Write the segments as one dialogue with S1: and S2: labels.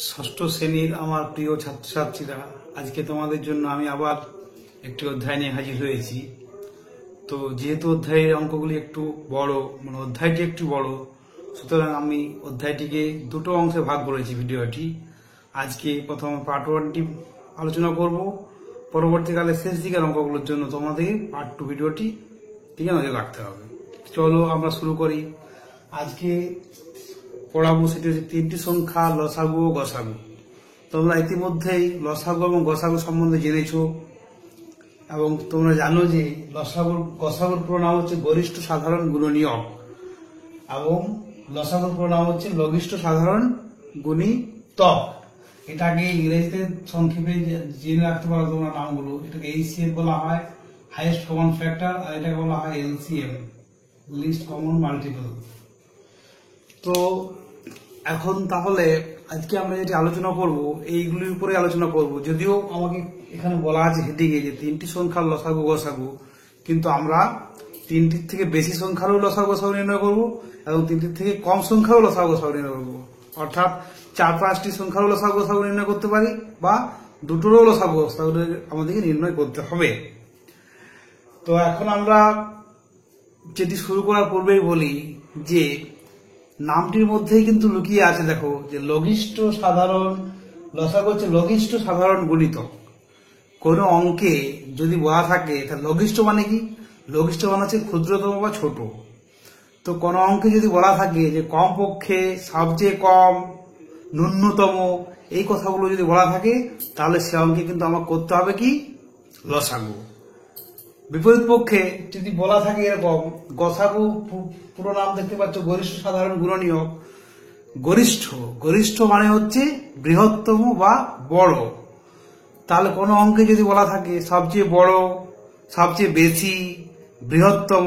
S1: ষষ্ঠ শ্রেণীর আমার প্রিয় ছাত্রছাত্রীরা, আজকে তোমাদের জন্য আমি আবার একটি অধ্যায় নিয়ে হাজির হয়েছি। তো যেহেতু অধ্যায়ের অঙ্কগুলি একটু বড়, মানে অধ্যায়টি একটু বড়, সুতরাং আমি অধ্যায়টিকে দুটো অংশে ভাগ করেছি ভিডিওটি। আজকে প্রথম পার্ট 1টি আলোচনা করব, পরবর্তীকালে শেষ দিকের অঙ্কগুলোর জন্য তোমাদের পার্ট 2 ভিডিওটি দিকে নজর রাখতে হবে। চলো আমরা শুরু করি। আজকে পড়াবো সেটি হচ্ছে 3টি সংখ্যা লসাগু ও গসাগু। তোমরা ইতিমধ্যেই লসাগু এবং গসাগু সম্বন্ধে জেনেছো এবং তোমরা জানো যে গসাগুর পুরো নাম হচ্ছে গরিষ্ঠ সাধারণ গুণনীয়ক এবং লসাগুর পুরো নাম হচ্ছে লঘিষ্ঠ সাধারণ গুণিতক। এটাকে ইংরেজিতে সংক্ষেপে জেনে রাখতে পারো তোমরা নামগুলো। এটাকে এইচসিএফ বলা হয়, হাইয়েস্ট কমন ফ্যাক্টর, আর এটাকে বলা হয় এলসিএম, লিস্ট কমন মাল্টিপল। তো এখন তাহলে আজকে আমরা যেটি আলোচনা করব এইগুলির উপরে আলোচনা করব। যদিও আমাকে এখানে বলা আছে হেডিংয়ে যে 3টি সংখ্যার লসাগু গসাগু, কিন্তু আমরা 3টির থেকে বেশি সংখ্যারও লসাগু গসাগু নির্ণয় করব এবং 3টির থেকে কম সংখ্যারও লসাগু গসাগু নির্ণয় করব। অর্থাৎ 4-5টি সংখ্যারও লসাগু গসাগু নির্ণয় করতে পারি বা দুটোরও লসাগু গসাগু আমাদেরকে নির্ণয় করতে হবে। তো এখন আমরা যেটি শুরু করার পূর্বেই বলি যে নামটির মধ্যেই কিন্তু লুকিয়ে আছে, দেখো যে লঘিষ্ঠ সাধারণ লসাগু হচ্ছে লঘিষ্ঠ সাধারণ গুণিতক। কোন অঙ্কে যদি বলা থাকে তাহলে লঘিষ্ঠ মানে কি? লঘিষ্ঠ মানে হচ্ছে ক্ষুদ্রতম বা ছোট। তো কোন অঙ্কে যদি বলা থাকে যে কমপক্ষে, সবচেয়ে কম, ন্যূনতম, এই কথাগুলো যদি বলা থাকে তাহলে সে অঙ্কে কিন্তু আমার করতে হবে কি? লসাগু। বিপরীত পক্ষে যদি বলা থাকে এরকম গসাগু, পুরো নাম দেখতে পাচ্ছ গরিষ্ঠ সাধারণ গুণনীয়ক। গরিষ্ঠ মানে হচ্ছে বৃহত্তম বা বড়। তাহলে কোনো অঙ্কে যদি বলা থাকে সবচেয়ে বড়, সবচেয়ে বেশি, বৃহত্তম,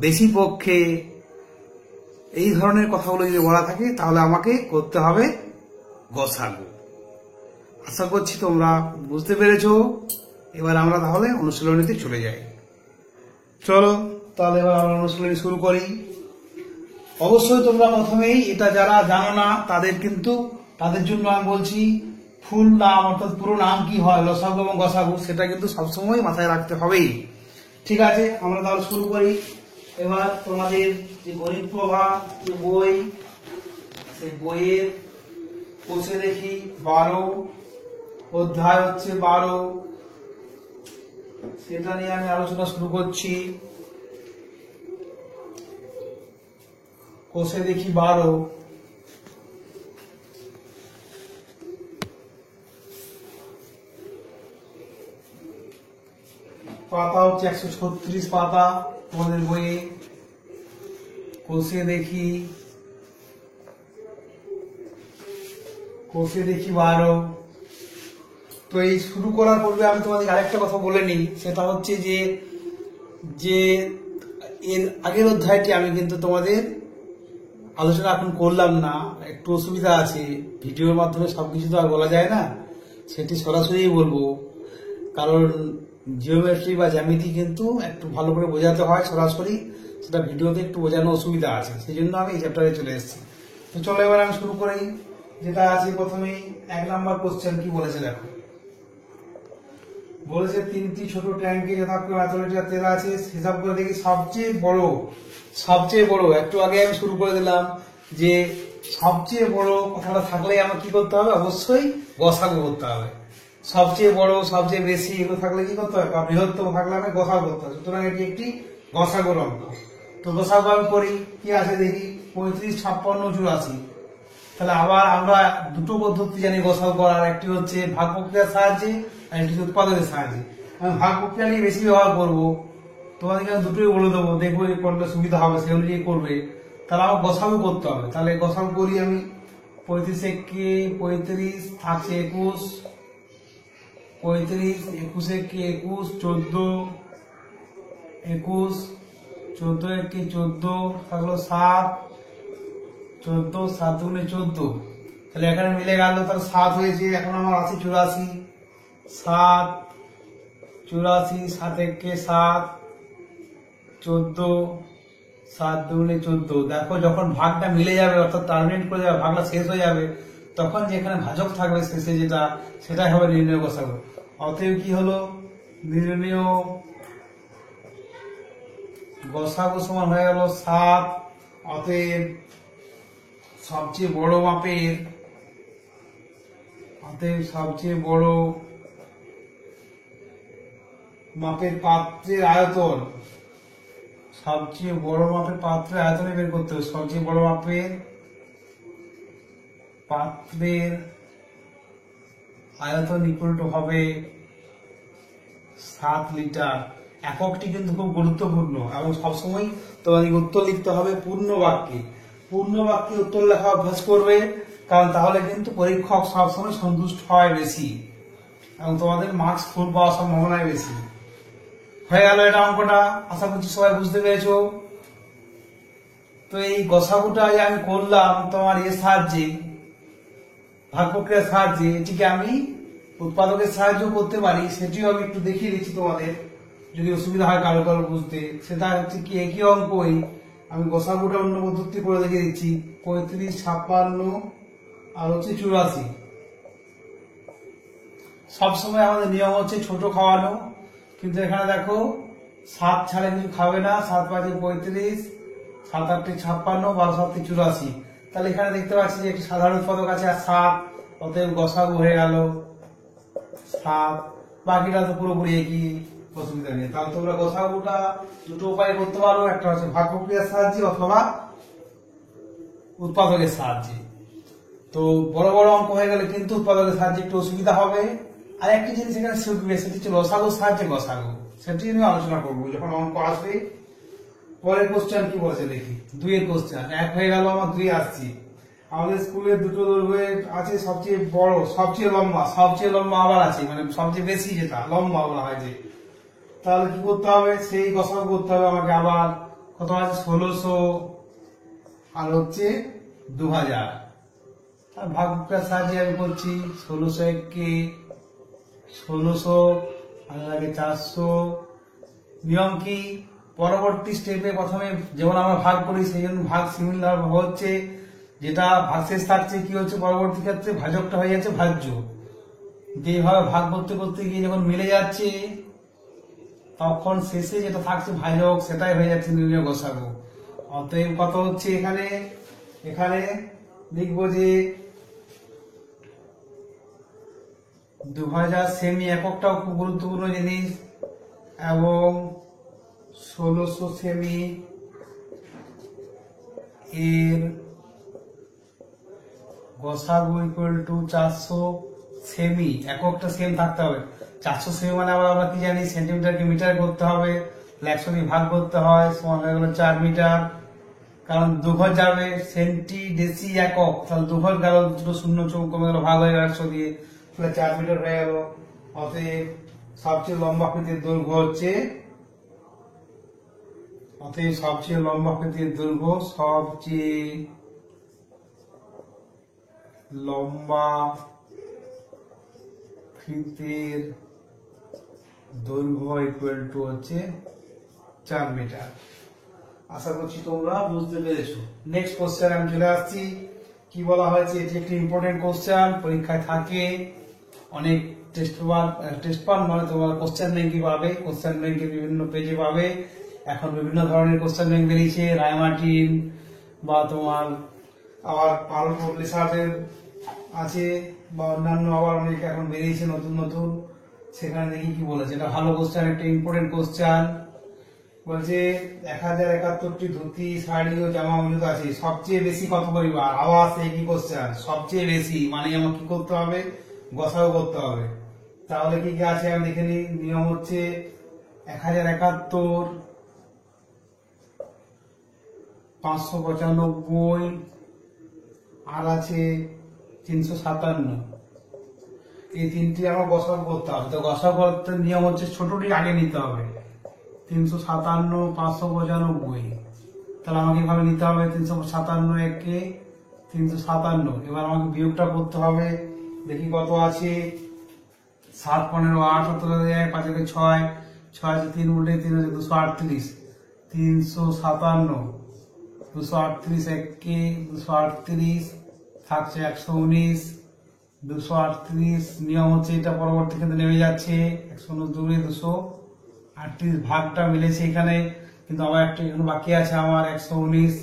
S1: বেশি পক্ষে, এই ধরনের কথাগুলো যদি বলা থাকে তাহলে আমাকে করতে হবে গসাগু। আশা করছি তোমরা বুঝতে পেরেছো। এবার আমরা তাহলে অনুশীলনীতে চলে যাই। চলো তাহলে এবার আমরা অনুশীলনী শুরু করি। অবশ্যই তোমরা প্রথমেই এটা যারা জানো না তাদের জন্য আমি বলছি ফুল নাম অর্থাৎ পুরো নাম কি হয় লসাগু এবং গসাগু সেটা কিন্তু সবসময় মাথায় রাখতে হবেই। ঠিক আছে, আমরা তাহলে শুরু করি। এবার তোমাদের যে গণিত প্রভা যে বই, সেই বইয়ের কোষে দেখি 12, অধ্যায় হচ্ছে 12, সেটা নিয়ে আমি আলোচনা শুরু করছি। কোষে দেখি 12, পাতা হচ্ছে 136 পাতা তোমাদের বইয়ে। কোষে দেখি 12। তো এই শুরু করার পূর্বে আমি তোমাদের আরেকটা কথা বলে নিই, সেটা হচ্ছে যে এর আগের অধ্যায়টি আমি কিন্তু তোমাদের আলোচনা এখন করলাম না, একটু অসুবিধা আছে। ভিডিওর মাধ্যমে সবকিছু তো আর বলা যায় না, সেটি সরাসরি বলবো। কারণ জিওমেট্রি বা জ্যামিতি কিন্তু একটু ভালো করে বোঝাতে হয় সরাসরি, সেটা ভিডিওতে একটু বোঝানো অসুবিধা আছে, সেই জন্য আমি এই চ্যাপ্টারে চলে এসেছি। তো চলো এবার আমি শুরু করি। যেটা আছে প্রথমেই 1 নাম্বার কোশ্চেন কি বলেছে দেখো। বলেছে 3টি ছোট ট্যাঙ্কে যথাক্রমে এত লিটার তেল আছে, হিসাব করে দেখি সবচেয়ে বড়। একটু আগে আমি শুরু করে দিলাম যে সবচেয়ে বড় কথাটা থাকলে আমার কি করতে হবে? অবশ্যই গসাগু করতে হবে। সবচেয়ে বড়, সবচেয়ে বেশি এগুলো থাকলে কি করতে হবে? বা বৃহত্তম থাকলে আমি গসাগু করতে হবে। সুতরাং এটি একটি গসাগুর অঙ্ক। তো গসাগু আমি করি, কি আছে দেখি। 35, 56, 84। তাহলে আবার আমরা দুটো পদ্ধতি জানি গসাগু করার, একটি হচ্ছে ভাগ প্রক্রিয়ার সাহায্যে আর একটি উৎপাদনের সাহায্যে। আমি ভাগ প্রক্রিয়া নিয়ে বেশি ব্যবহার করবো, তোমাদেরকে আমি দুটোই বলে দেবো, দেখবো যে কোনটা সুবিধা হবে সে অনুযায়ী করবে। তাহলে আমার গসাগু করতে হবে। তাহলে গসাগু করি আমি। 35 একে 35 থাকছে 21, 35 21 একে 21, 14, 21, 14 একে 14 থাকলো 7, 14, 7 দুগুণে 14। তাহলে এখানে মিলে গেল, তাহলে 7 হয়েছে। এখন আমার আছে 84, 7, 84, 7 একে 7, 14, 7 দুগুণে 14। দেখো যখন ভাগটা মিলে যাবে অর্থাৎ টার্মিনেট করে যাবে, ভাগটা শেষ হয়ে যাবে, তখন যেখানে ভাজক থাকবে শেষে যেটা, সেটাই হবে নির্ণয় গসাগু। অতএব কি হলো, নির্ণয় গসাগু সমান হয়ে গেল 7। অতএব সবচেয়ে বড় মাপের, পাত্রের আয়তন, সবচেয়ে বড় মাপের পাত্রের আয়তন বের করতে হবে। সবচেয়ে বড় মাপের পাত্রের আয়তন ইকুয়াল টু হবে 7 লিটার। এককটি কিন্তু খুব গুরুত্বপূর্ণ এবং সবসময় তোমাদের উত্তর লিখতে হবে পূর্ণ বাক্যে। পূর্ণ বাক্যে উত্তর লেখা অভ্যাস করবে, কারণ তাহলে কিন্তু পরীক্ষক সবসময় সন্তুষ্ট হয় বেশি এবং তোমাদের মার্কস ফুল পাওয়ার সম্ভাবনায় বেশি। হয়ে গেল এটা অঙ্কটা, আশা করছি সবাই বুঝতে পেরেছো। তো এই গসাগুটা আমি করলাম তোমার সাহায্যে, ভাগ প্রক্রিয়ার সাহায্যে। এটিকে আমি উৎপাদকের সাহায্য করতে পারি, সেটিও আমি একটু দেখিয়ে দিচ্ছি তোমাদের, যদি অসুবিধা হয় কারো কারো বুঝতে। সেটা হচ্ছে কি, একই অঙ্কই আমি গসাগুটা অন্য পদ্ধতি করে দেখিয়ে দিচ্ছি। 35, 56 আর হচ্ছে 84। সবসময় আমাদের নিয়ম হচ্ছে ছোট খাওয়ানো, কিন্তু এখানে দেখো 7 ছাড়া কিছু খাবে না। 7 5 35, 7 8 56, 12 7 84। তাহলে এখানে দেখতে পাচ্ছি যে একটি সাধারণ উৎপাদক আছে আর 7, অতএব গসাগু হয়ে গেল 7। বাকিটা তো পুরোপুরি একই, অসুবিধা নেই। তাহলে তোমরা গসাগুটা দুটো উপায়ে করতে পারো, একটা হচ্ছে ভাগ প্রক্রিয়ার সাহায্যে অথবা উৎপাদকের সাহায্যে। তো বড় বড় অঙ্ক হয়ে গেলে কিন্তু উৎপাদকের সাহায্যে একটু অসুবিধা হবে। আর একটি জিনিস এখানে শিখবে, সেটি হচ্ছে লসাগুর সাহায্যে গসাগু, সেটি নিয়ে আলোচনা করবো যখন অঙ্ক আসবে। পরের কোশ্চেন কি বলছে দেখি, 2 এর কোশ্চেন। 1 হয়ে গেল, আমার 2 আসছি। আমাদের স্কুলে দুটো দৈর্ঘ্য আছে, সবচেয়ে বড়, সবচেয়ে লম্বা আবার আছে, মানে সবচেয়ে বেশি যেটা লম্বা বলা হয় যে। তাহলে কি করতে হবে, সেই গসাগু করতে হবে আমাকে। আবার কত আছে, 1600 আর হচ্ছে 2000। আর ভাগটার সাহায্যে আমি করছি 1600 কে 1600 আর আগে 400। নিয়ম কি, পরবর্তী স্টেপে প্রথমে যেমন আমরা ভাগ করি সেই জন্য ভাগ সিমিলার হচ্ছে, যেটা ভাগশেষ থাকছে কি হচ্ছে পরবর্তী ক্ষেত্রে ভাজকটা হয়ে যাচ্ছে ভাজ্য। যেভাবে ভাগ করতে করতে গিয়ে যখন মিলে যাচ্ছে, তখন শেষে যেটা থাকছে ভাজক, সেটাই হয়ে যাচ্ছে নির্ণয় গসাগু। অতএব কত হচ্ছে এখানে লিখবো যে 2000 সেমি, এককটাও খুব গুরুত্বপূর্ণ জিনিস, এবং 1600 সেমি এর গসাগু ইকুয়াল টু 400 সেমি। এককটা সেম থাকতে হবে। 400 সেমি মানে আবার আমরা কি জানি, সেন্টিমিটারকে মিটার করতে হবে, 100 দিয়ে ভাগ করতে হয়, সমান হয়ে গেল 4 মিটার। কারণ 2 ঘর যাবে, সেন্টি ডেসি একক, তাহলে 2 ঘর গেল, দুটো শূন্য চৌক কমে গেল, ভাগ হয়ে গেল 100 দিয়ে, তাহলে 4 মিটার হয়ে গেল। অতএব সবচেয়ে লম্বা আকৃতির দৈর্ঘ্য হচ্ছে, সবচেয়ে লম্বা আকৃতির দৈর্ঘ্য ইকুয়াল টু হচ্ছে 4 মিটার। আশা করছি তোমরা বুঝতে পেরেছো। নেক্সট কোশ্চেন আমি চলে আসছি। কি বলা হয়েছে, এটি একটি ইম্পর্টেন্ট কোশ্চেন, পরীক্ষায় থাকে, অনেক টেস্ট পান মানে তোমার কোশ্চেন ব্যাংকে পাবে, কোশ্চেন ব্যাংকে বিভিন্ন পেজে পাবে। এখন বিভিন্ন ধরনের কোশ্চেন ব্যাংক বেরিয়েছে, রায়মার্টিন বা তোমার আবার পারুল পাবলিশারের আছে, বা অন্যান্য আবার অনেক এখন বেরিয়েছে নতুন নতুন। সেখানে দেখি কি বলেছে, এটা ভালো কোশ্চেন, একটা ইম্পর্টেন্ট কোশ্চেন। বলছে 1071টি ধুতি, শাড়ি ও জামা মজুদ আছে, সবচেয়ে বেশি কত পরিবার? আবার একই কোশ্চেন, সবচেয়ে বেশি মানে আমার কি করতে হবে, গসাগু করতে হবে। তাহলে কি কি আছে আমি দেখে নিই। নিয়ম হচ্ছে 1071, 595 আর আছে 357। এই তিনটি আমার গসাগু করতে হবে। তো গসাগু করতে নিয়ম হচ্ছে ছোটটি আগে নিতে হবে, 357, 595। তাহলে আমাকে এভাবে নিতে হবে, 357 একে 357। এবার আমাকে বিয়োগটা করতে হবে, দেখি কত আছে। 7 15 8 5 6 6 3 উল্টে 3 238, 357 238 একে 238 7 × 119, 238 নিয়ম হচ্ছে এটা পরবর্তী ক্ষেত্রে নেমে যাচ্ছে 119 238 ভাগটা মিলেছে এখানে, কিন্তু আবার একটা এখানে বাকি আছে আমার 119,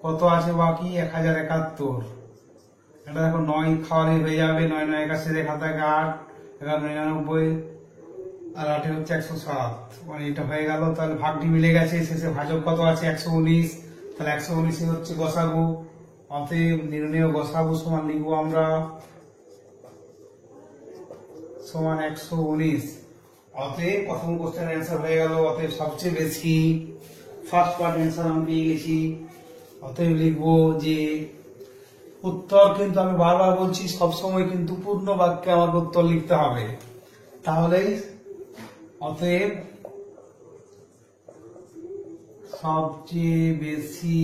S1: কত আছে বাকি 1071। এটা দেখো 9 খাওয়ালে হয়ে যাবে, 9 9 81 দেখা থাকে 8, 11 99 আর 8 হচ্ছে 107, মানে এটা হয়ে গেল। তাহলে ভাগটি মিলে গেছে, শেষে ভাজক কত আছে 119, তাহলে 119 হচ্ছে গসাগু। অতএব নির্ণেয় গসাগু সমান লিখবো আমরা সমান 119। অতএব প্রথম কোশ্চেন অ্যান্সার হয়ে গেল। অতএব সবচেয়ে বেশি ফার্স্ট পার্ট অ্যান্সার আমি পেয়ে গেছি। অতএব লিখবো যে উত্তর, কিন্তু আমি বারবার বলছি সবসময় কিন্তু পূর্ণ বাক্যে আমাকে উত্তর লিখতে হবে, তাহলেই। অতএব সবচেয়ে বেশি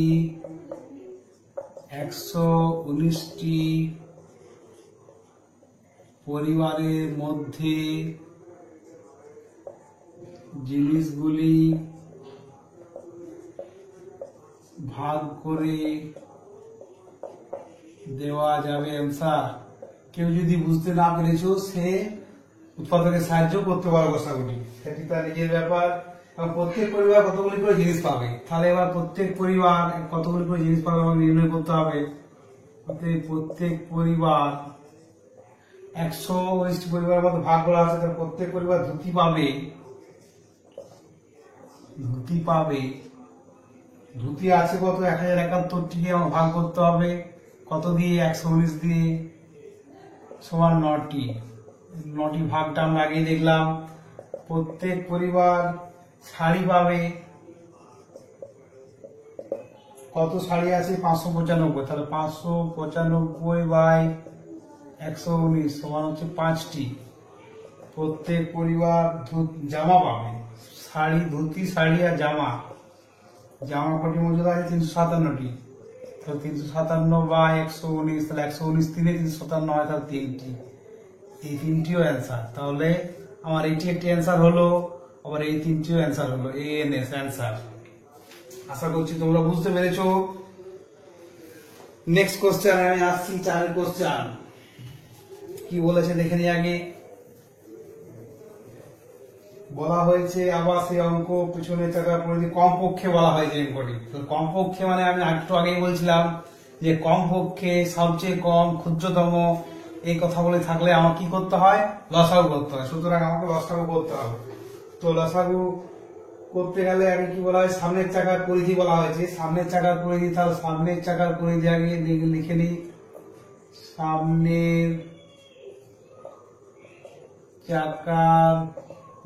S1: 119টি পরিবারের মধ্যে জিনিসগুলি ভাগ করে দেওয়া যাবে অ্যান্সার। কেউ যদি বুঝতে না পেরেছো সে উৎপাদকের সাহায্য করতে পারো গসাগুলি, সেটি তার নিজের ব্যাপার। এবং প্রত্যেক পরিবার কতগুলি করে জিনিস পাবে, তাহলে এবার প্রত্যেক পরিবার কতগুলি করে জিনিস পাবে আমাকে নির্ণয় করতে হবে। প্রত্যেক পরিবার 119টি পরিবারের মধ্যে ভাগ করা আছে, তাহলে প্রত্যেক পরিবার ধুতি পাবে। ধুতি আছে কত 1071টিকে আমার ভাগ করতে হবে কত দিয়ে 119 দিয়ে, সমান 9টি। 9টি ভাগটা আমরা আগেই দেখলাম। প্রত্যেক পরিবার শাড়ি পাবে, কত শাড়ি আছে 595, তাহলে 595/119 সমান হচ্ছে 5টি। প্রত্যেক পরিবার জামা পাবে, শাড়ি, ধুতি, শাড়ি আর জামা কটি মজুদ আছে 357টি, তো 357/119, তাহলে 119 3 357 হয়, তাহলে 3টি। এই 3টিও অ্যান্সার। তাহলে আমার এটি একটি অ্যান্সার হলো, আবার এই 3টিও অ্যান্সার হলো, ANS অ্যান্সার। আশা করছি তোমরা বুঝতে পেরেছো। নেক্সট কোশ্চেন আমি আসছি, 4 কোশ্চেন কি বলেছে দেখে নিই আগে। বলা হয়েছে আবার সেই অঙ্ক পিছনে চাকার পরিধি কমপক্ষে বলা হয়েছে অঙ্কটি। তো কমপক্ষে মানে আমি একটু আগেই বলছিলাম যে কমপক্ষে, সবচেয়ে কম, ক্ষুদ্রতম, এই কথাগুলি থাকলে আমার কি করতে হয়, লসাগু করতে হয়। সুতরাং আমাকে লসাগু করতে হবে। তো লসাগু করতে গেলে আগে কি বলা হয়, সামনের চাকার পরিধি বলা হয়েছে। সামনের চাকার পরিধি, তাহলে সামনের চাকার পরিধি আগে লিখে নিই। সামনের চাকার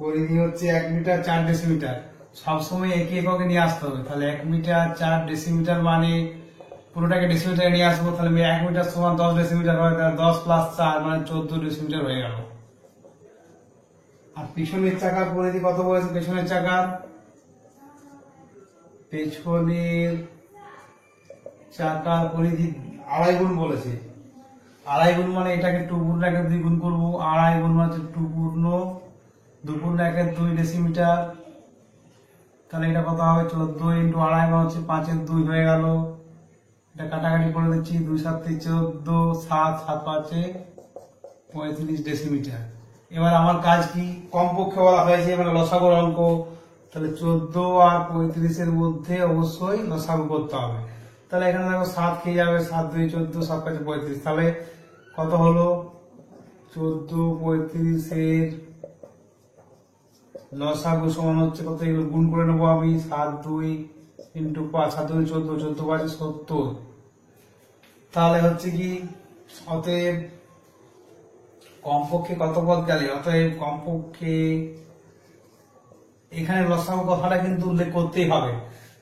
S1: পরিধি হচ্ছে 1 মিটার 4 ডেসিমিটার। সবসময় একই এককে নিয়ে আসতে হবে। তাহলে 1 মিটার 4 ডেসিমিটার মানে পুরোটাকে ডেসিমিটারে নিয়ে আসবো। তাহলে 1 মিটার সমান 10 ডেসিমিটার হয়, তাহলে 10 + 4 মানে 14 ডেসিমিটার হয়ে গেল। আর পিছনের চাকার পরিধি কত বলেছে, পেছনের চাকার পরিধি 2.5 গুণ বলেছে। 2.5 গুণ মানে এটাকে 2 পূর্ণ 1 দিয়ে গুণ করবো। 2.5 গুণ মানে 2 পূর্ণ 2 পূর্ণ 1 2 ডেসিমিটার। তাহলে এটা কত হবে, 14 × 2.5 মানে হচ্ছে 5 এর 2 হয়ে গেল। এটা কাটাকাটি করে দিচ্ছি, 2 7 14, 7 7 5 35 ডেসিমিটার। এবার আমার কাজ কি, কমপক্ষে বলা হয়েছে মানে লসাগুর অঙ্ক। তাহলে 14 আর 35 এর মধ্যে অবশ্যই লসাগু করতে হবে। তাহলে এখানে দেখো 7 খেয়ে যাবে, 7 2 14, 7 5 35। তাহলে কত হলো, 14 35 এর লসাগু সমান হচ্ছে কত, এগুলো গুণ করে নেবো আমি। 7 2 × 5, 7 2 14, 14 5 70। তাহলে হচ্ছে কি, অতএব কমপক্ষে কত পদ গেলে, অতএব কমপক্ষে এখানে লসাগু কথাটা কিন্তু উল্লেখ করতেই হবে।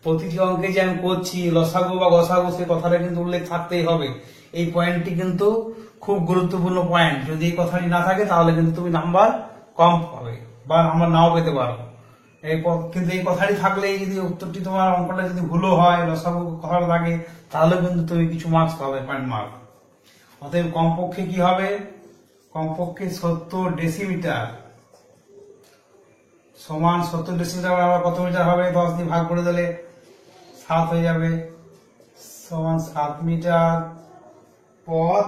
S1: প্রতিটি অঙ্কে যে আমি করছি লসাগু বা গসাগু, সে কথাটা কিন্তু উল্লেখ থাকতেই হবে। এই পয়েন্টটি কিন্তু খুব গুরুত্বপূর্ণ পয়েন্ট। যদি এই কথাটি না থাকে তাহলে কিন্তু তুমি নাম্বার কম পাবে বা নাম্বার নাও পেতে পারো। কিন্তু এই কথাটি থাকলে, যদি উত্তরটি তোমার অঙ্কটা যদি ভুলও হয়, লসাগু কথাটা থাকে, তাহলে কিন্তু তুমি কিছু মার্কস পাবে, পয়েন্ট মার্ক। অতএব কমপক্ষে কি হবে, কমপক্ষে 70 ডেসিমিটার সমান 70 ডেসিমিটার আবার কত মিটার হবে, 10 দিয়ে ভাগ করে দিলে 7 হয়ে যাবে, সমান 7 মিটার পথ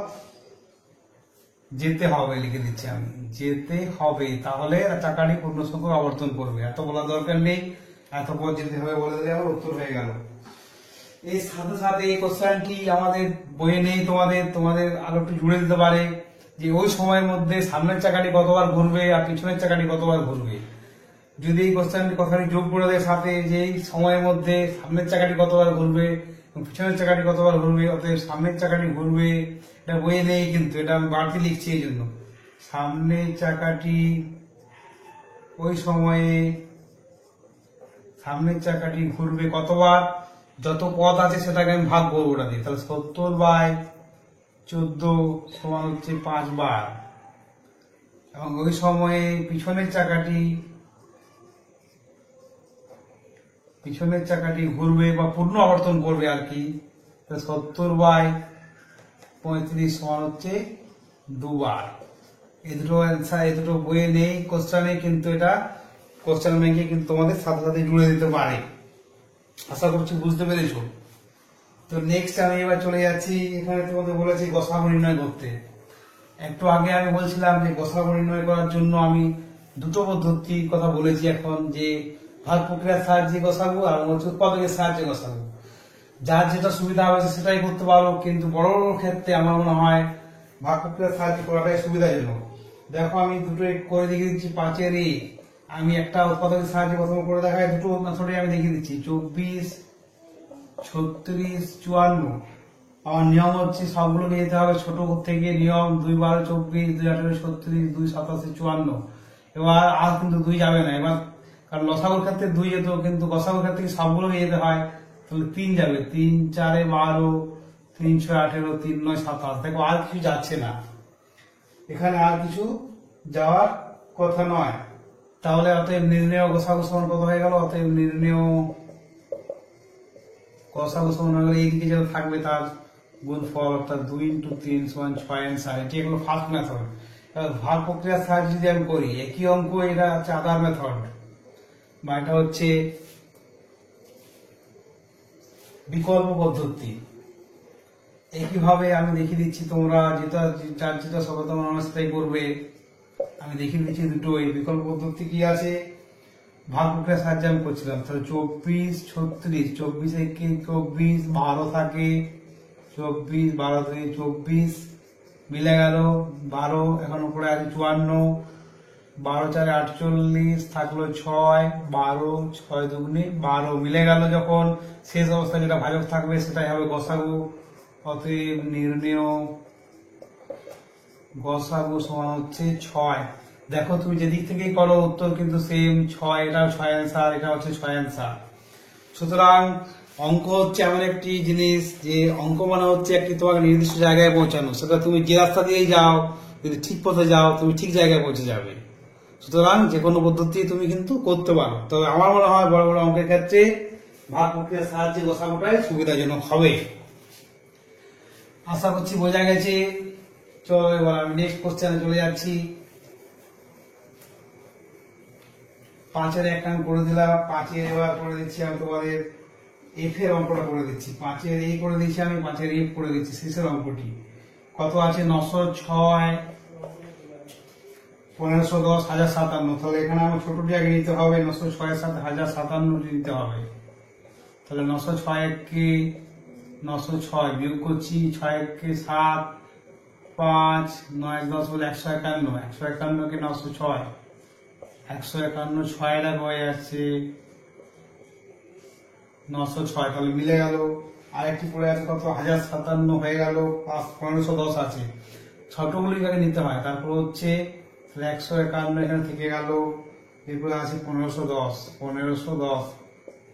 S1: যেতে হবে লিখে দিচ্ছি আমি, যেতে হবে, তাহলে চাকাটি পূর্ণ সংখ্যক আবর্তন করবে। এত বলার দরকার নেই, এত পথ যেতে হবে বলে দিলে আমার উত্তর হয়ে গেল। এর সাথে সাথে এই কোশ্চেনটি আমাদের বইয়ে নেই, তোমাদের আরো একটু জুড়ে দিতে পারে যে ওই সময়ের মধ্যে সামনের চাকাটি কতবার ঘুরবে আর পিছনের চাকাটি কতবার ঘুরবে। যদি এই কোশ্চেনটি কথাটি যোগ করে দেয় সাথে যে এই সময়ের মধ্যে সামনের চাকাটি কতবার ঘুরবে এবং পিছনের চাকাটি কতবার ঘুরবে, অতএব সামনের চাকাটি ঘুরবে, এটা বইয়ে নেই কিন্তু এটা আমি বাড়তি লিখছি এই জন্য। সামনের চাকাটি ওই সময়ে সামনের চাকাটি ঘুরবে কতবার, যত পথ আছে সেটাকে আমি ভাগ করবো ওটা দিয়ে, তাহলে 70/14 সমান হচ্ছে 5 বার। এবং ওই সময়ে পিছনের চাকাটি ঘুরবে বা পূর্ণ আবর্তন করবে আর কি, 70/35 সমান হচ্ছে 2 বার। এই দুটো অ্যান্সার, এই দুটো বইয়ে নেই কোশ্চেনে, কিন্তু এটা কোশ্চেন ব্যাংকে কিন্তু তোমাদের সাথে সাথে জুড়ে দিতে পারে। আশা করছি বুঝতে পেরেছো। তো নেক্সট আমি এবার চলে যাচ্ছি, এখানে তোমাদের বলেছি গসাগু নির্ণয় করতে। একটু আগে আমি বলছিলাম যে গসাগু নির্ণয় করার জন্য আমি দুটো পদ্ধতির কথা বলেছি এখন, যে ভাগ প্রক্রিয়ার সাহায্যে গসাগু আর উৎপাদকের সাহায্যে গসাগু। যার যেটা সুবিধা হবে সেটাই করতে পারো, কিন্তু বড় বড় ক্ষেত্রে আমার মনে হয় ভাগ প্রক্রিয়ার সাহায্যে করাটাই সুবিধাজনক। দেখো আমি দুটো করে দেখিয়ে দিচ্ছি। 5-এর এ আমি একটা উৎপাদকের সাহায্যে প্রথম করে দেখাই, দুটো মেথডে আমি দেখিয়ে দিচ্ছি। 24, 36, 54। আমার নিয়ম হচ্ছে সবগুলো নিয়ে যেতে হবে ছোট থেকে। নিয়ম 2-12, 24, 2-18, 36, 2-87, 54। এবার আর কিন্তু 2 যাবে না এবার, কারণ লসাগুর ক্ষেত্রে 2 যেত, কিন্তু গসাগুর ক্ষেত্রে সবগুলো নিয়ে যেতে হয়, তাহলে 3 যাবে। 3-4, 12, 3-6, 18, 3-9, 27। দেখো আর কিছু যাচ্ছে না, এখানে আর কিছু যাওয়ার কথা নয়। তাহলে অতএব নির্ণেয় গসাগু সমান কত হয়ে গেল? অতএব নির্ণেয় গসাগু সমান হয়ে গেল, এইদিকে যেটা থাকবে তার গুণফল, অর্থাৎ 2 × 3 = 6 অ্যান্সার। এটি হলো ফার্স্ট মেথড। এবার ভাগ প্রক্রিয়ার সাহায্যে যদি আমি করি একই অঙ্ক, এটা হচ্ছে আদার মেথড, বা এটা হচ্ছে বিকল্প পদ্ধতি। একইভাবে আমি দেখিয়ে দিচ্ছি, তোমরা যেটা সচেতন অবস্থায় করবে আমি দেখিয়ে দিচ্ছি দুটো। এই বিকল্প পদ্ধতি কি আছে, ভাগ প্রক্রিয়ার সাহায্যে আমি করছিলাম। তাহলে 24, 36, 24 থেকে 24, 12 থাকে, 24, 12 থেকে 24 মিলে গেল 12। এখন উপরে আছে 54, 12-4, 48 থাকলো 6, 12, 6 দুগুণে 12 মিলে গেল। যখন শেষ অবস্থায় যেটা ভাজক থাকবে সেটাই হবে গসাগু। অতএব নির্ণেয় গসাগু সমান হচ্ছে 6। দেখো তুমি যেদিক থেকেই করো উত্তর কিন্তু সেম 6। এটাও 6 অ্যান্সার, এটা হচ্ছে 6 অ্যান্সার। সুতরাং অঙ্ক হচ্ছে এমন একটি জিনিস যে অঙ্ক মানে হচ্ছে একটি তোমাকে নির্দিষ্ট জায়গায় পৌঁছানো। সেটা তুমি যে রাস্তা দিয়েই যাও, যদি ঠিক পথে যাও তুমি ঠিক জায়গায় পৌঁছে যাবে। সুতরাং যে কোনো পদ্ধতি তুমি কিন্তু করতে পারো। তবে আমার মনে হয় বড় বড় অঙ্কের ক্ষেত্রে ভাগ প্রক্রিয়ার সাহায্যে গসাগুটাই সুবিধাজনক হবে। আশা করছি বোঝা গেছে। চলো এবার আমি নেক্সট কোশ্চেনে চলে যাচ্ছি। 5-এর একটা আমি করে দিলাম। 5-এর এবার করে দিচ্ছি আমি তোমাদের এফ এর অঙ্কটা করে দিচ্ছি। 5-এর এই করে দিচ্ছি আমি, 5-এর এফ করে দিচ্ছি শেষের অঙ্কটি। কত আছে? 906, 1510, 1057। তাহলে এখানে আমার ছোটটি আগে নিতে হবে, 906 এর সাথে 1057 নিতে হবে। তাহলে 906 কে 906 বিয়োগ করছি, 6 কে 7, 5, 9, 10 বলে 151, 151 কে 906, 151 6 হয়ে যাচ্ছে 906। তাহলে মিলে গেল। আরেকটি পড়ে আছে কত? 1057 হয়ে গেল। 1510 আছে, ছোটগুলি আগে নিতে হয়। তারপর হচ্ছে 151 এখানে থেকে গেল। এরপরে আছে 1510,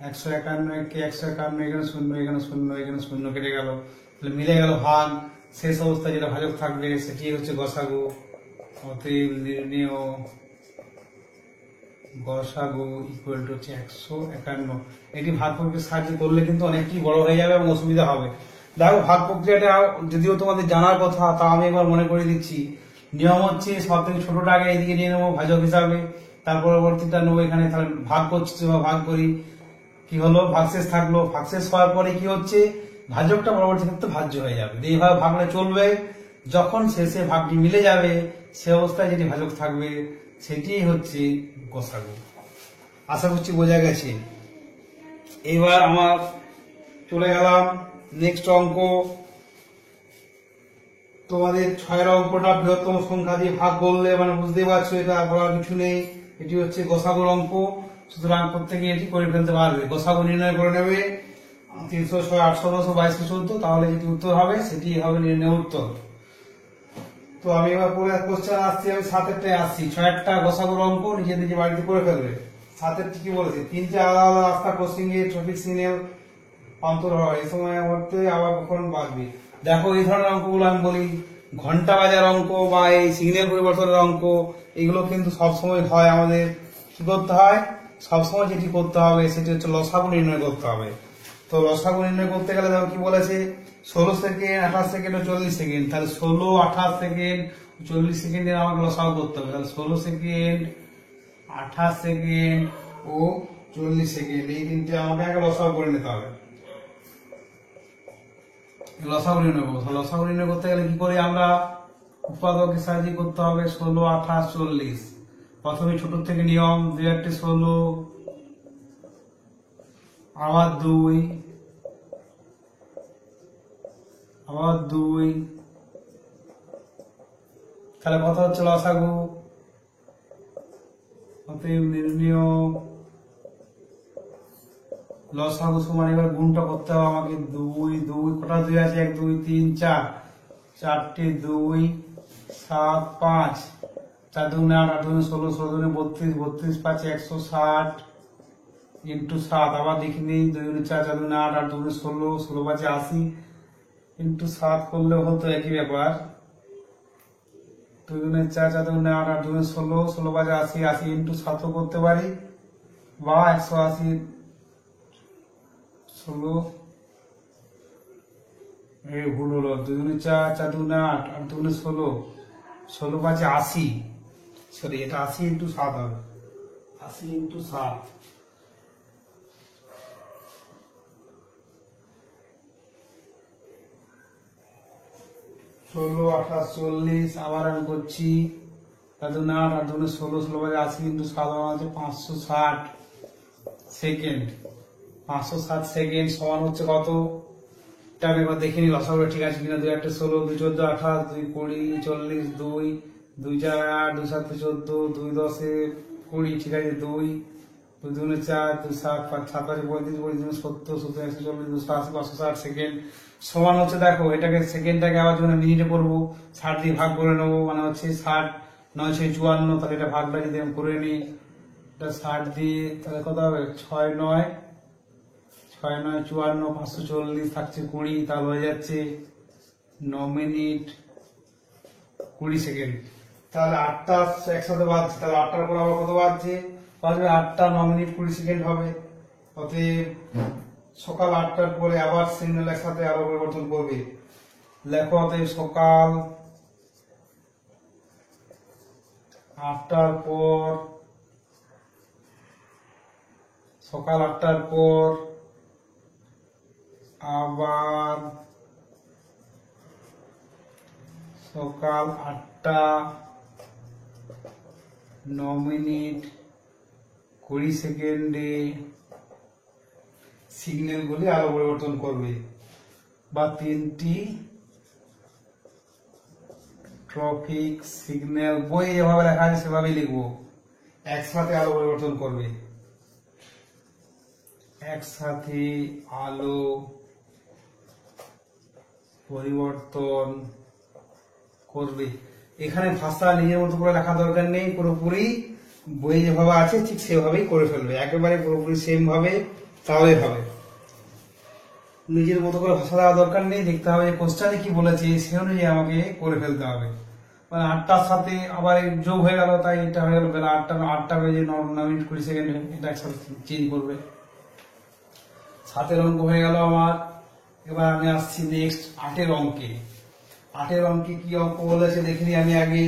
S1: 151 কে 151, এখানে 0, এখানে 0, এখানে 0 কেটে গেল। তাহলে মিলে গেল ভাগ। শেষ অবস্থায় যেটা ভাজক থাকবে সেটি হচ্ছে গসাগু। অতএব নির্ণেয় গসাগু ইকুয়াল টু হচ্ছে 151। এটি ভাগ প্রক্রিয়ার সাহায্যে করলে কিন্তু অনেকটি বড় হয়ে যাবে এবং অসুবিধা হবে। দেখো ভাগ প্রক্রিয়াটা যদিও তোমাদের জানার কথা, তা আমি একবার মনে করে দিচ্ছি। নিয়ম হচ্ছে সব থেকে ছোটটা আগে এদিকে নিয়ে নেবো ভাজক হিসাবে, তার পরবর্তীটা নেবো এখানে। তাহলে ভাগ করছি, ভাগ করি, কি হলো? ভাগশেষ থাকলো। ভাগশেষ হওয়ার পরে কি হচ্ছে, ভাজকটা পরবর্তী ক্ষেত্রে ভাজ্য হয়ে যাবে। এইভাবে ভাগলে চলবে, যখন শেষে ভাগটি মিলে যাবে সে অবস্থায় যেটি ভাজক থাকবে সেটি হচ্ছে গসাগু। আশা করছি বোঝা গেছে। এবার আমার চলে গেলাম নেক্সট অঙ্ক। তোমাদের 6 অঙ্কটা বৃহত্তম সংখ্যা দিয়ে ভাগ করলে মানে বুঝতেই পারছো এটা বলার কিছু নেই, এটি হচ্ছে গসাগুর অঙ্ক। সুতরাং প্রত্যেকে এটি করে ফেলতে পারবে। গসাগু নির্ণয় করে নেবে 306, 800, 900, 2214, তাহলে যেটি উত্তর হবে সেটি হবে নির্ণয় উত্তর। তো আমি এবার পরে কোশ্চেন আসছি, আমি 7এরটায় আসছি। 6এরটা গসাগুর অঙ্ক নিজে নিজে বাড়িতে করে ফেলবে। 7এরটি কি বলেছে, 3টে আলাদা আলাদা রাস্তা ক্রসিংয়ে ট্রাফিক সিগন্যাল অন্তর হয়, এই সময় মধ্যে আবার কখন বাজবে। দেখো এই ধরনের অঙ্কগুলো আমি বলি ঘন্টা বাজার অঙ্ক বা এই সিগন্যাল পরিবর্তনের অঙ্ক, এগুলো কিন্তু সবসময় হয়। আমাদের কি করতে হয়, সবসময় যেটি করতে হবে সেটি হচ্ছে লসাগু নির্ণয় করতে হবে। তো লসাগু নির্ণয় করতে গেলে দেখো কি বলেছে, 16 সেকেন্ড, 28 সেকেন্ড ও 40 সেকেন্ড। তাহলে 16, 28 সেকেন্ড, 40 সেকেন্ডের আমাকে লসাগু করতে হবে। তাহলে 16 সেকেন্ড, 28 সেকেন্ড ও 40 সেকেন্ড, এই তিনটে আমাকে আগে লসাগু করে নিতে হবে। লসাগু নির্ণয় করবো। লসাগু নির্ণয় করতে গেলে কি করি আমরা, উৎপাদকের সাহায্যে করতে হবে। 16, 28, 40। প্রথমে ছোট থেকে নিয়ম, 2 8 16, আবার 2, আবার 2, তাহলে কত হচ্ছে লসাগু। অতএব নির্ণয় লসাগু সমান, এবার গুণটা করতে হবে আমাকে। 2, 2 কটা 2 আছে, 1 2 3 4, 4টে 2, 7 5, 4 2 8, 8 2 16, 16 2 32, 32 5 160 ইন্টু 7। আবার দেখি নেই, 2 4, 4 2 8, 8 2 16, 16 5 80 ইন্টু 7 করলে হতো একই ব্যাপার। 2 4, 4 2 8, 8 2 16, 16 5 80, 80 ইন্টু 7 করতে পারি, বা 180 16, এই ভুল হলো। 2 4, 4 2 8, 8 2 16, 16 5 80, সরি এটা 80 ইন্টু 7 হবে। 80 ইন্টু 7, ষোলো 28 40। আবার আমি করছি 4 2 8, 8 2 16, 16 5 80 ইন্টু 7 আছে 560 সেকেন্ড। 560 সেকেন্ড সমান হচ্ছে কত, এটা আমি এবার দেখে নি লসাগু ঠিক আছে কিনা। 2 1 16, 2 14 28, 2 20 40, 2 2 4 8, 2 7 14, 2 10 20, ঠিক আছে। 2 2 2 4, 2 7 5 7 5 35, 35 70, 70 140, 280, 560 সেকেন্ড সমান হচ্ছে। দেখো এটাকে সেকেন্ডটাকে আবার যখন মিনিটে করবো 60 দিয়ে ভাগ করে নেবো, মানে হচ্ছে 60 9 6 54। তাহলে এটা ভাগটা যদি আমি করে নিই, এটা 60 দিয়ে তাহলে কত হবে, 6 9 6 9 54, 540 থাকছে 20, তাহলে হয়ে যাচ্ছে 9 মিনিট 20 সেকেন্ড। তাহলে 8টা একসাথে বাজছে, তাহলে 8টার পর আবার কত বাজছে, 8টা 9 মিনিট 20 সেকেন্ড হবে। অতএব সকাল 8টার পরে আবার সিগন্যাল একসাথে আরো পরিবর্তন করবে। লেখো অতএব সকাল 8টার পর, সকাল 8টার পর আবার সকাল 8টা 9 মিনিট 20 সেকেন্ডে সিগন্যাল গুলি আলো পরিবর্তন করবে, বা 3টি ট্রাফিক সিগন্যাল, বই যেভাবে লেখা আছে সেভাবেই লিখবো, একসাথে আলো পরিবর্তন করবে, একসাথে আলো পরিবর্তন করবে। এখানে ভাষা নিজের মতো করে লেখা দরকার নেই, পুরোপুরি বই যেভাবে আছে ঠিক সেভাবেই করে ফেলবে, একেবারে পুরোপুরি সেম ভাবে, তাহলে হবে। নিজের মতো করে ভাষা দেওয়া দরকার নেই, দেখতে হবে কোশ্চেনে কি বলেছে সে অনুযায়ী আমাকে করে ফেলতে হবে। মানে 8টার সাথে আবার যোগ হয়ে গেল, তাই এটা হয়ে গেল বেলা 8টা বেজে 9 মিনিট 20 সেকেন্ড, এটা একসাথে চেঞ্জ করবে। 7এর অঙ্ক হয়ে গেল আমার। এবার আমি আসছি নেক্সট 8এর অঙ্কে। 8এর অঙ্কে কি অঙ্ক বলেছে দেখিনি আমি আগে।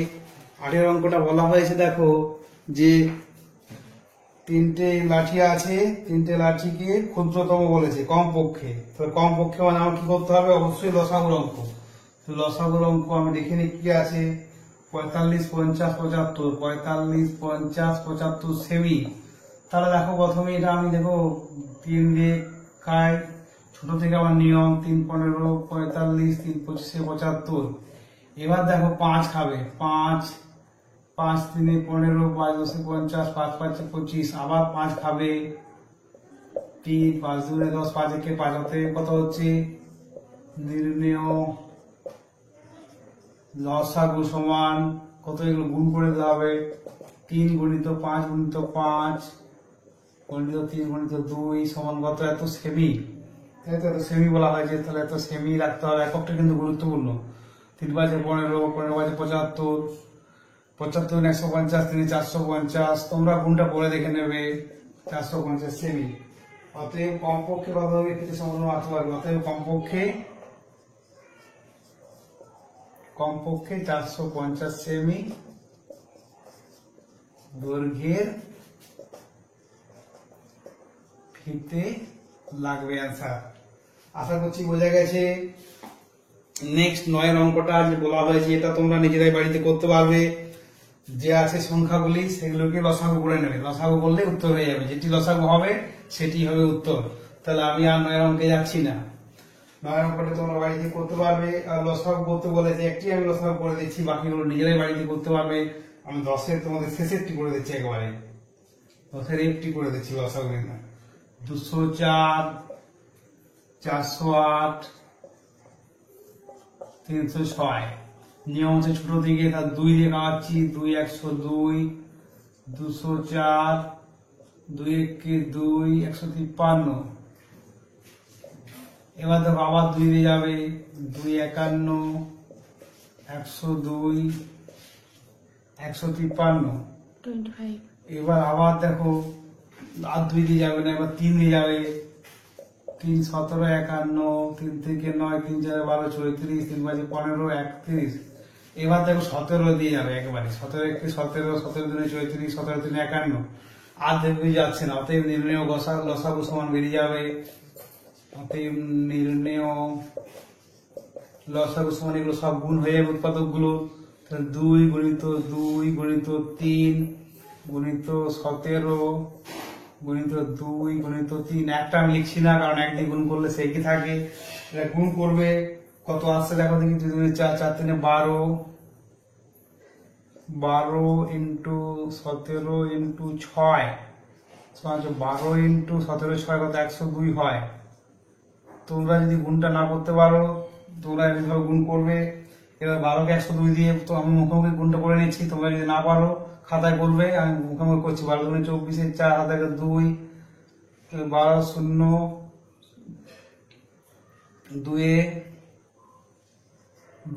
S1: 8এর অঙ্কটা বলা হয়েছে দেখো যে তিনটে লাঠি আছে, তিনটে লাঠিকে ক্ষুদ্রতম বলেছে কমপক্ষে। তো কমপক্ষে মানে আমার কি করতে হবে, অবশ্যই লসাগুর অঙ্ক। তো লসাগুর অঙ্ক আমি দেখে নিই কি আছে। 45, 50, 75, 45, 50, 75 সেমি। তাহলে দেখো প্রথমে এটা আমি দেখো 3 দিয়ে খাই, ছোট থেকে আমার নিয়ম 3, 15, 45, 3, 25, 75। এবার দেখো 5 খাবে, 5, 5, 3, 15, 5, 10, 50, 5, 5, 25, আবার 5 খাবে, 3, 5, 2, 10, 5, 1, 5 হতে কত হচ্ছে, নির্ণেয় লসাগু সমান কত, এগুলো গুণ করে দিতে হবে। 3 গুণিত 5 গুণিত 5 গুণিত 3 গুণিত 2 সমান কত, এত সেমি। তাই তো, এত সেমি বলা হয় যে, তাহলে এত সেমি রাখতে হবে। এককটা কিন্তু গুরুত্বপূর্ণ। 3, 5, 15, 15, 5, 75, 75, 150, 3, 450। তোমরা গুণটা পরে দেখে নেবে। 450 সেমি। অতএব কমপক্ষে কত হবে, কিছু সম্পূর্ণ মাত্রা পারবে। অতএব কমপক্ষে 450 সেমি দৈর্ঘ্যের ফিতে লাগবে অ্যান্সার। আশা করছি বোঝা গেছে। নেক্সট 9 অঙ্কটা যে বলা হয়েছে, এটা তোমরা নিজেরাই বাড়িতে করতে পারবে। যে আছে সংখ্যাগুলি সেগুলোকে লসাগু করে নেবে, লসাগু করলে উত্তর হয়ে যাবে। যেটি লসাগু হবে সেটি হবে উত্তর। তাহলে আমি আর 9 অঙ্কে যাচ্ছি না। 9 অঙ্কটা তোমরা বাড়িতে করতে পারবে। আর লসাগু করতে বলেছে, একটি আমি লসাগু করে দিচ্ছি, বাকিগুলো নিজেরাই বাড়িতে করতে পারবে। আমি 10-এর তোমাদের শেষেরটি করে দিচ্ছি, একেবারে 10-এর একটি করে দিচ্ছি লসাগু। 204, 408, 306। নিয়ম হচ্ছে ছোট দিকে, তার 2 দিয়ে খাওয়াচ্ছি, 2, 102, 204, 2, 1, 2, 153। এবার দেখো আবার 2 দিয়ে যাবে, 2, 51, 102, 153। এবার আবার দেখো আর 2 দিয়ে যাবে না, এবার 3 দিয়ে যাবে, 3, 17, 51, 3 থেকে 9, 3, 4, 12, 34, 3, 5, 15, 31। এবার দেখো 17 দিয়ে যাবে একেবারে, 17, 1, 17, 17, 2, 34, 17, 3, 51। আর দেখবে যাচ্ছে না। অতএব নির্ণেয় লসাগু সমান বেরিয়ে যাবে। অতএব নির্ণেয় লসাগু সমান, এগুলো সব গুণ হয়ে যাবে উৎপাদক গুলো। 2 গুণিত 2 গুণিত 3 গুণিত 17 গুণিত 2 গুণিত 3। একটা আমি লিখছি না, কারণ 1 দিয়ে গুণ করলে সে কি থাকে। এটা গুণ করবে, কত আসছে দেখো দেখি। 2, 2, 4, 4, 3, 12, 12 ইন্টু 17 ইন্টু 6 সমান 12 ইন্টু 17, 6 কত, 102 হয়। তোমরা যদি গুণটা না করতে পারো, তোমরা এভাবে গুণ করবে। এবার 12কে 102 দিয়ে তো আমি মুখোমুখি গুণটা করে নিচ্ছি। তোমরা যদি না পারো খাতায় করবে, আমি মুখোমুখি করছি। 12 × 24, 4 হাতে 2, 12 0 2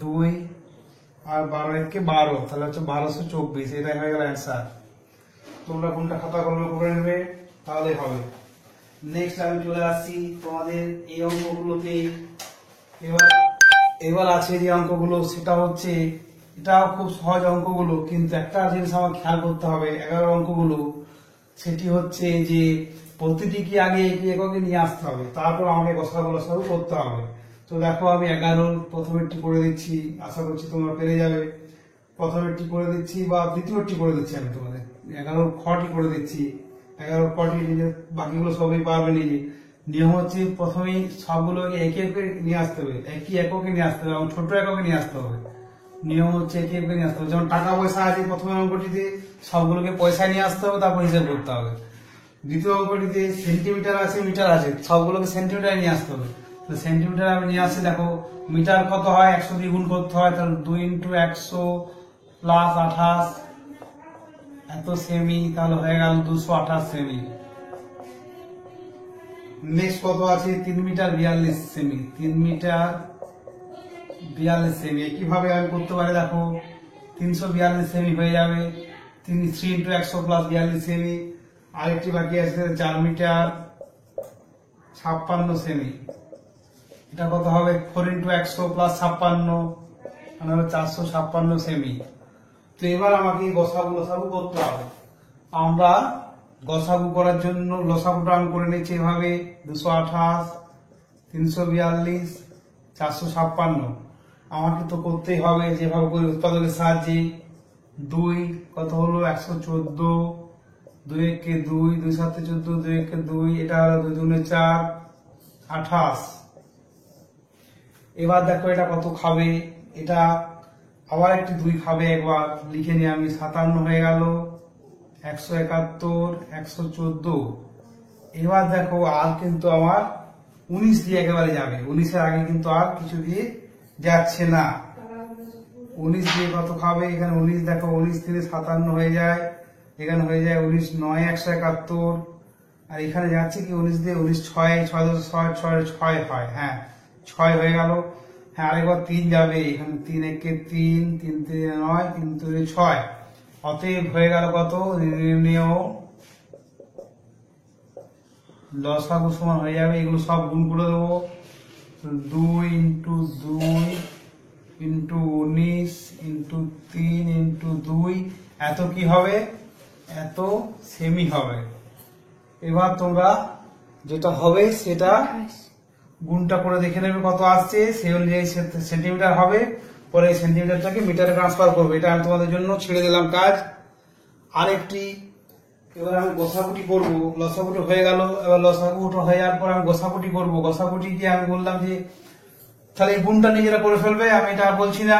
S1: 2 আর 12 1 12, তাহলে হচ্ছে 1224। এটাই হয়ে গেল অ্যান্সার। তোমরা কোনটা খাতা কলমে করে নেবে, তাহলে হবে। নেক্সট আমি চলে আসছি তোমাদের এই অঙ্কগুলোতে। এবার আছে যে অঙ্কগুলো, সেটা হচ্ছে, এটাও খুব সহজ অঙ্কগুলো, কিন্তু একটা জিনিস আমার খেয়াল করতে হবে 11 অঙ্কগুলো। সেটি হচ্ছে যে প্রতিটিকে আগে একে এককে নিয়ে আসতে হবে, তারপর আমাকে লসাগু করতে হবে। তো দেখো আমি 11 প্রথমেরটি করে দিচ্ছি, আশা করছি তোমরা পেরে যাবে। প্রথমেরটি করে দিচ্ছি বা দ্বিতীয়টি করে দিচ্ছি আমি তোমাদের। 11 খটি করে দিচ্ছি, 11 খটি নিজে, বাকিগুলো সবই পারবে নিজে। নিয়ম হচ্ছে প্রথমেই সবগুলোকে একে একে নিয়ে আসতে হবে, একই এককে নিয়ে আসতে হবে এবং ছোট এককে নিয়ে আসতে হবে। নিয়ম হচ্ছে একে একে নিয়ে আসতে হবে। যেমন টাকা পয়সা আছে, প্রথমে অঙ্কটিতে সবগুলোকে পয়সা নিয়ে আসতে হবে, তারপর হিসাব করতে হবে। দ্বিতীয় অঙ্কটিতে সেন্টিমিটার আছে, মিটার আছে, সবগুলোকে সেন্টিমিটার নিয়ে আসতে হবে। তো সেন্টিমিটার আমি নিয়ে আসছি। দেখো মিটার কত হয়, 100 দিয়ে গুণ করতে হয়। তাহলে 2 × 100 প্লাস 28 এত সেমি, তাহলে হয়ে গেল 228 সেমি। নেক্সট কত আছে, 3 মিটার 42 সেমি, 3 মিটার 42 সেমি। একইভাবে আমি করতে পারি, দেখো 342 সেমি হয়ে যাবে। 3 × 100 প্লাস 42 সেমি। আরেকটি বাকি আছে 4 মিটার 56 সেমি। এটা কত হবে, 4 × 100 প্লাস 56 মানে হলো 456 সেমি। তো এবার আমাকে লসাগু করতে হবে। আমরা গসাগু করার জন্য লসাগুটা আমি করে নিচ্ছি এভাবে 228, 342, 456। আমাকে তো করতেই হবে যেভাবে করে উৎপাদকের সাহায্যে। 2 কত হলো 114, 2 একে 2, 2 7 14, 2 একে 2, এটা হলো 2 দুগুণে 4, 28। এবার দেখো এটা কত খাবে, এটা আবার একটি 2 খাবে, একবার লিখে নিই আমি। 57 হয়ে গেল, 171, 114। এবার দেখো আর কিন্তু আমার 19 দিয়ে একেবারে যাবে, 19-এর আগে কিন্তু আর কিছু দিয়ে যাচ্ছে না। 19 দিয়ে কত খাবে, এখানে 19 দেখো 19 থেকে 57 হয়ে যায়, এখানে হয়ে যায় 19 9 171, আর এখানে যাচ্ছে কি 19 দিয়ে 19 6 6 হয়, হ্যাঁ 6 হয়ে গেল। হ্যাঁ আরেকবার 3 যাবে, এখানে 3 একে 3, 3 3 9, 3 3 6। অতএব হয়ে গেল কত, নির্ণেয় লসাগু সমান হয়ে যাবে, এগুলো সব গুণ করে দেবো। 2 ইন্টু 2 ইন্টু 19 ইন্টু 3 ইন্টু 2, এত কি হবে, এত সেমি হবে। এবার তোমরা যেটা হবে সেটা গুণটা করে দেখে নেবে কত আসছে, সেই অনুযায়ী সেন্টিমিটার হবে। পরে এই সেন্টিমিটারটাকে মিটারে ট্রান্সফার করবে। এটা আমি তোমাদের জন্য ছেড়ে দিলাম কাজ। আরেকটি এবার আমি গোসাগুটি করবো, লসাগুটি হয়ে গেল। এবার লসাগুটি হয়ে যাওয়ার পর আমি গোসাগুটি করবো। গোসাগুটি কি আমি বললাম যে তাহলে এই গুণটা নিজেরা করে ফেলবে, আমি এটা বলছি না।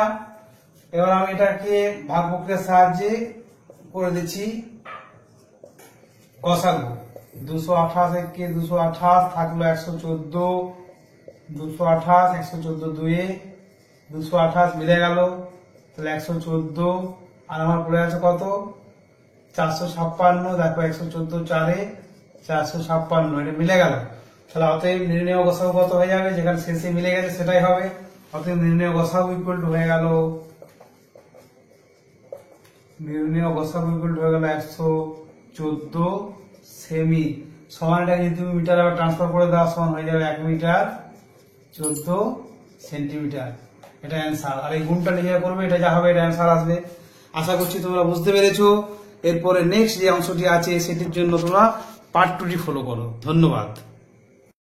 S1: এবার আমি এটাকে ভাগ প্রক্রিয়ার সাহায্যে করে দিচ্ছি। গসাগু 228 একে 228 থাকলো 114, 228 114 2 228 মিলে গেল, তাহলে 114। আর আমার পড়ে আছে কত, 456। দেখো 114 4 456, এটা মিলে গেল। তাহলে অতএব নির্ণেয় গসাগু কত হয়ে যাবে, যেখানে শেষে মিলে গেছে সেটাই হবে। অতএব নির্ণেয় গসাগু ইকুয়াল টু হয়ে গেল, নির্ণেয় গসাগু ইকুয়াল টু হয়ে গেল 114 সেমি। সমান এটা যদি তুমি মিটার আবার ট্রান্সফার করে দাও, সমান হয়ে যাবে 1 মিটার 14 সেন্টিমিটার। এটা অ্যান্সার। আর এই গুণটা নিজেরা করবে, এটা যা হবে এটা অ্যান্সার আসবে। আশা করছি তোমরা বুঝতে পেরেছো। এরপরে নেক্সট যে অংশটি আছে সেটির জন্য তোমরা পার্ট 2টি ফলো করো। ধন্যবাদ।